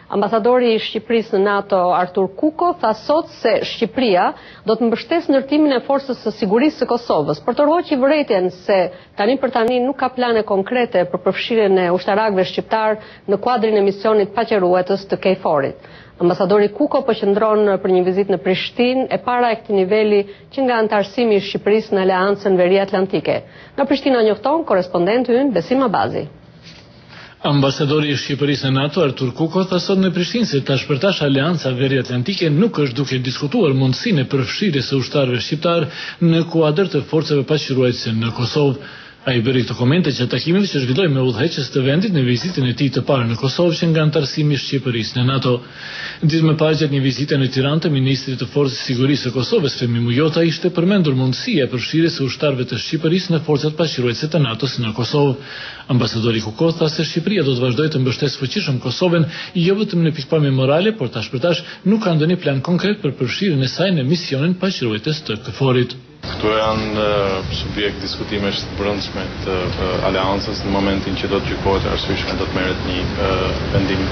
Ambasadori i Shqipërisë në NATO Artur Kuko tha sot se Shqipëria do të mbështesë ndërtimin e forcës së sigurisë së Kosovës për të rrogë vërejtjen se tani për tani nuk ka plane konkrete për përfshirjen e ushtarakëve shqiptar në kuadrin e misionit paqërues të KFOR-it. Ambasadori Kuko po qëndron për një vizitë në Prishtinë e para e këtij niveli që nga antarësimi i Shqipërisë në Aleancën Veriatlantike. Nga Prishtina njofton korrespondenti ynë Besim Abazi. Ambasadori i Shqipërisë në NATO Artur Kuko tha sot në Prishtinë se tash për tash Aleanca Veriatlantike nuk është duke diskutuar mundësinë e përfshirjes së ushtarëve shqiptar në kuadër të forcave paqëruese në Kosovë. Ai bëri këto komente që takimeve që zhvilloi me udhëheqës të vendit në vizitën e tij të parë në Kosovë që nga antarësimi i Shqipërisë në NATO. Ditë më parë gjatë një vizite në Tiranë të ministrit të Forcës së Sigurisë së Kosovës Femi Mujota ishte përmendur mundësia e përfshirjes së ushtarëve të Shqipërisë në forcat paqëruese të NATO-s në Kosovë. Ambasadori Kuko tha se Shqipëria do të vazhdojë të mbështesë fuqishëm Kosovën jo vetëm në pikpamje morale, por tash për tash nuk ka ndonjë plan konkret për përfshirjen e saj në misionin paqërues të KFOR-it. Këto janë subjekt diskutimesh të brendshme të aleancës në momentin që do të gjykohet e arsyeshme do të merret një vendim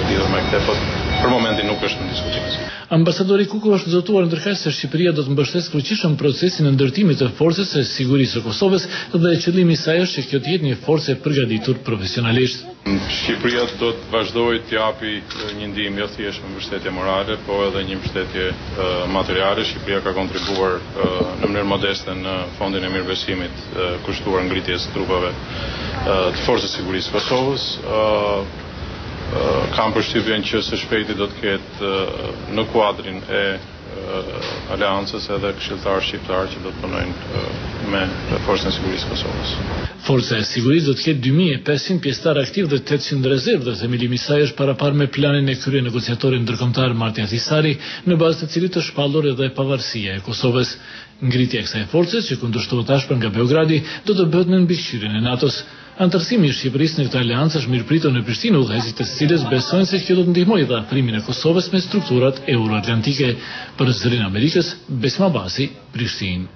lidhur me këtë, por për momentin nuk është në diskutim. Ambasadori Kuko është zotuar ndërkaq se Shqipëria do të mbështesë fuqishëm procesin e ndërtimit të forcës së sigurisë së Kosovës dhe qëllimi i saj është që kjo të jetë një forcë e përgatitur profesionalisht. Shqipëria do të vazhdojë të japi një ndihmë jo thjesht me mbështetje morale, por edhe një mbështetje materiale. Shqipëria ka kontribuar në mënyrë modeste në fondin e mirëbesimit kushtuar ngritjes së trupave të forcës së sigurisë së Kosovës. Kam përshtypjen që së shpejti do të ketë në kuadrin e aleancës edhe këshilltarë shqiptarë që do të punojnë me forcën e sigurisë së Kosovës. Forca e sigurisë do të ketë 2500 pjesëtar aktiv dhe 800 rezervë dhe themelimi i saj është parapar me planin e krye negociatorit ndërkombëtar Martin Ahtisari, në bazë të cilit është shpallur edhe pavarësia e Kosovës. Ngritja e kësaj force, që kundërshtohet tashmë nga Beogradi, do të bëhet në mbikëqyrjen e NATO-s. Antarësimi i Shqipërisë në këtë aleancë është mirëpritur në Prishtinë, udhëheqësit të cilës besojnë se kjo do të ndihmojë dhe afrimin e Kosovës me strukturat euroatlantike. Për Zërin Amerikës, Besim Abazi, Prishtinë.